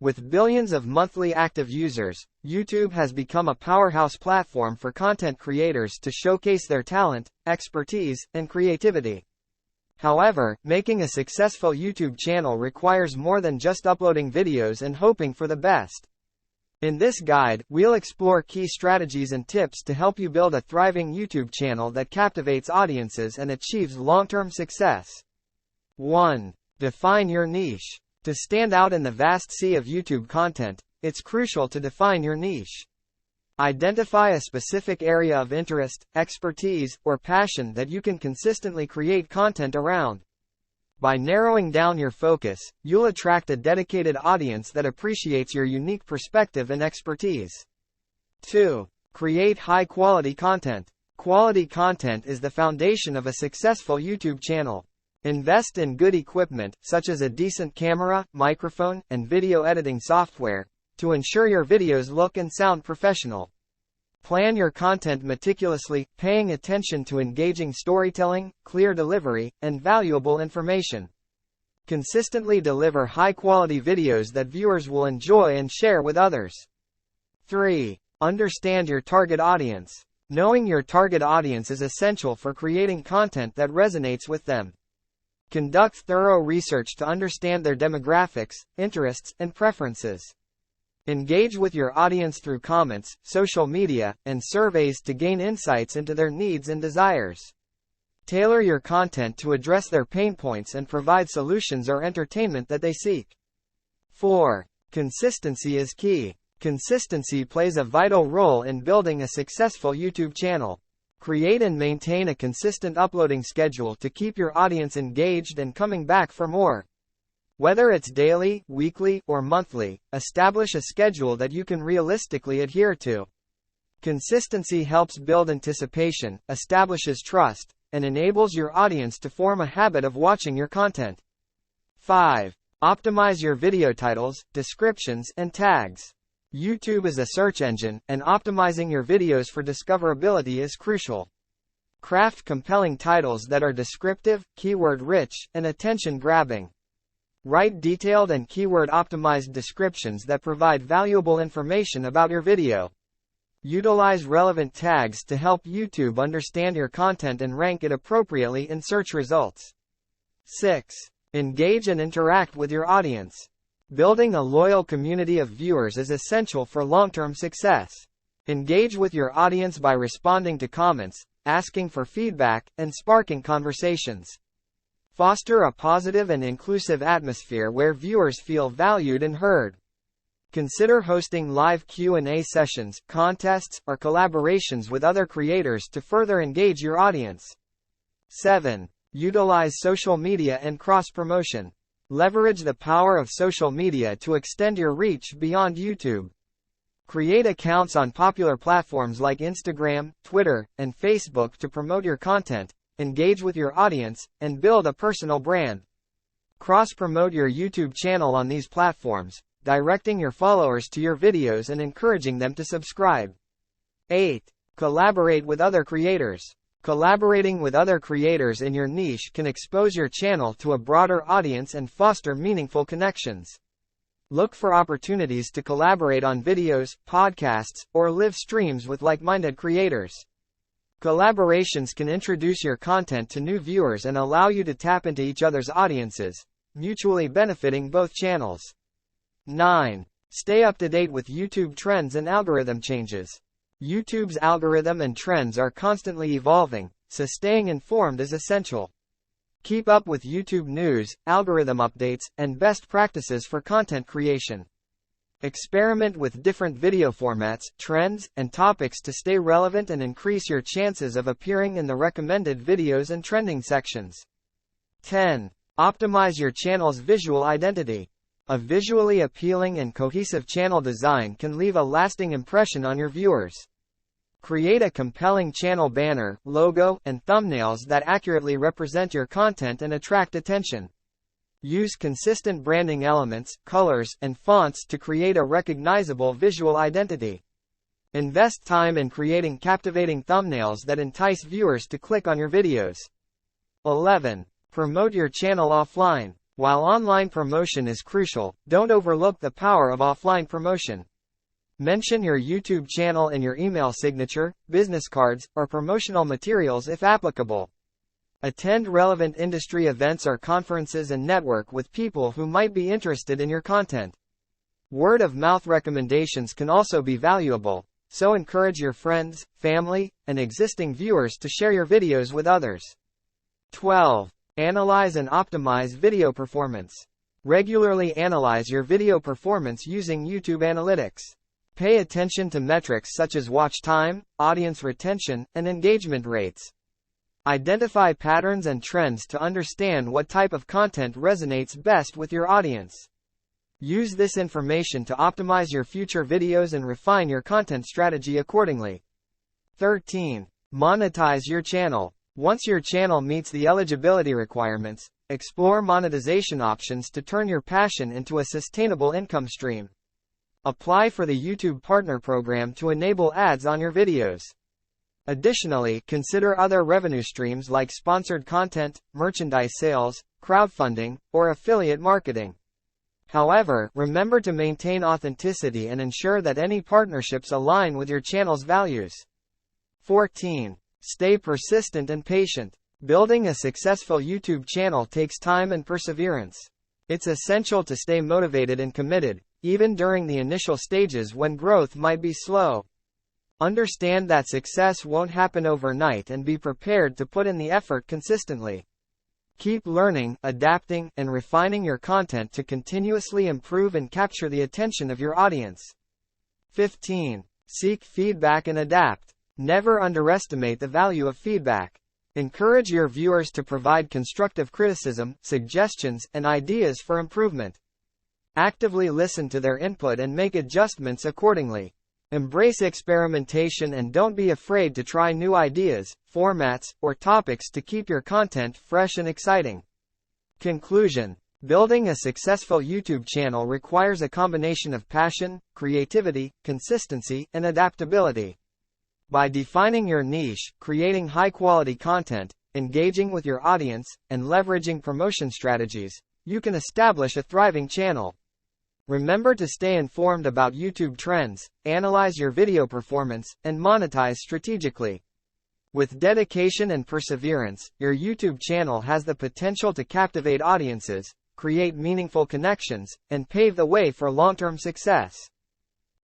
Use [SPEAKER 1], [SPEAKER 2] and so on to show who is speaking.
[SPEAKER 1] With billions of monthly active users, YouTube has become a powerhouse platform for content creators to showcase their talent, expertise, and creativity. However, making a successful YouTube channel requires more than just uploading videos and hoping for the best. In this guide, we'll explore key strategies and tips to help you build a thriving YouTube channel that captivates audiences and achieves long-term success. 1. Define your niche. To stand out in the vast sea of YouTube content, it's crucial to define your niche. Identify a specific area of interest, expertise, or passion that you can consistently create content around. By narrowing down your focus, you'll attract a dedicated audience that appreciates your unique perspective and expertise. 2. Create high-quality content. Quality content is the foundation of a successful YouTube channel. Invest in good equipment, such as a decent camera, microphone, and video editing software, to ensure your videos look and sound professional. Plan your content meticulously, paying attention to engaging storytelling, clear delivery, and valuable information. Consistently deliver high-quality videos that viewers will enjoy and share with others. 3. Understand your target audience. Knowing your target audience is essential for creating content that resonates with them. Conduct thorough research to understand their demographics, interests, and preferences. Engage with your audience through comments, social media, and surveys to gain insights into their needs and desires. Tailor your content to address their pain points and provide solutions or entertainment that they seek. 4. Consistency is key. Consistency plays a vital role in building a successful YouTube channel. Create and maintain a consistent uploading schedule to keep your audience engaged and coming back for more. Whether it's daily, weekly, or monthly, establish a schedule that you can realistically adhere to. Consistency helps build anticipation, establishes trust, and enables your audience to form a habit of watching your content. 5. Optimize your video titles, descriptions, and tags. YouTube is a search engine, and optimizing your videos for discoverability is crucial. Craft compelling titles that are descriptive, keyword-rich, and attention-grabbing. Write detailed and keyword-optimized descriptions that provide valuable information about your video. Utilize relevant tags to help YouTube understand your content and rank it appropriately in search results. 6. Engage and interact with your audience. Building a loyal community of viewers is essential for long-term success. Engage with your audience by responding to comments, asking for feedback, and sparking conversations. Foster a positive and inclusive atmosphere where viewers feel valued and heard. Consider hosting live Q&A sessions, contests, or collaborations with other creators to further engage your audience. 7. Utilize social media and cross-promotion. Leverage the power of social media to extend your reach beyond YouTube. Create accounts on popular platforms like Instagram, Twitter, and Facebook to promote your content, engage with your audience, and build a personal brand. Cross-promote your YouTube channel on these platforms, directing your followers to your videos and encouraging them to subscribe. 8. Collaborate with other creators. Collaborating with other creators in your niche can expose your channel to a broader audience and foster meaningful connections. Look for opportunities to collaborate on videos, podcasts, or live streams with like-minded creators. Collaborations can introduce your content to new viewers and allow you to tap into each other's audiences, mutually benefiting both channels. 9. Stay up to date with YouTube trends and algorithm changes. YouTube's algorithm and trends are constantly evolving, so staying informed is essential. Keep up with YouTube news, algorithm updates, and best practices for content creation. Experiment with different video formats, trends, and topics to stay relevant and increase your chances of appearing in the recommended videos and trending sections. 10. Optimize your channel's visual identity. A visually appealing and cohesive channel design can leave a lasting impression on your viewers. Create a compelling channel banner, logo, and thumbnails that accurately represent your content and attract attention. Use consistent branding elements, colors, and fonts to create a recognizable visual identity. Invest time in creating captivating thumbnails that entice viewers to click on your videos. 11. Promote your channel offline. While online promotion is crucial, don't overlook the power of offline promotion. Mention your YouTube channel in your email signature, business cards, or promotional materials if applicable. Attend relevant industry events or conferences and network with people who might be interested in your content. Word of mouth recommendations can also be valuable, so encourage your friends, family, and existing viewers to share your videos with others. 12. Analyze and optimize video performance. Regularly analyze your video performance using YouTube Analytics. Pay attention to metrics such as watch time, audience retention, and engagement rates. Identify patterns and trends to understand what type of content resonates best with your audience. Use this information to optimize your future videos and refine your content strategy accordingly. 13. Monetize your channel. Once your channel meets the eligibility requirements, explore monetization options to turn your passion into a sustainable income stream. Apply for the YouTube Partner Program to enable ads on your videos. Additionally, consider other revenue streams like sponsored content, merchandise sales, crowdfunding, or affiliate marketing. However, remember to maintain authenticity and ensure that any partnerships align with your channel's values. 14. Stay persistent and patient. Building a successful YouTube channel takes time and perseverance. It's essential to stay motivated and committed, even during the initial stages when growth might be slow. Understand that success won't happen overnight and be prepared to put in the effort consistently. Keep learning, adapting, and refining your content to continuously improve and capture the attention of your audience. 15. Seek feedback and adapt. Never underestimate the value of feedback. Encourage your viewers to provide constructive criticism, suggestions, and ideas for improvement. Actively listen to their input and make adjustments accordingly. Embrace experimentation and don't be afraid to try new ideas, formats, or topics to keep your content fresh and exciting. Conclusion. Building a successful YouTube channel requires a combination of passion, creativity, consistency, and adaptability. By defining your niche, creating high-quality content, engaging with your audience, and leveraging promotion strategies, you can establish a thriving channel. Remember to stay informed about YouTube trends, analyze your video performance, and monetize strategically. With dedication and perseverance, your YouTube channel has the potential to captivate audiences, create meaningful connections, and pave the way for long-term success.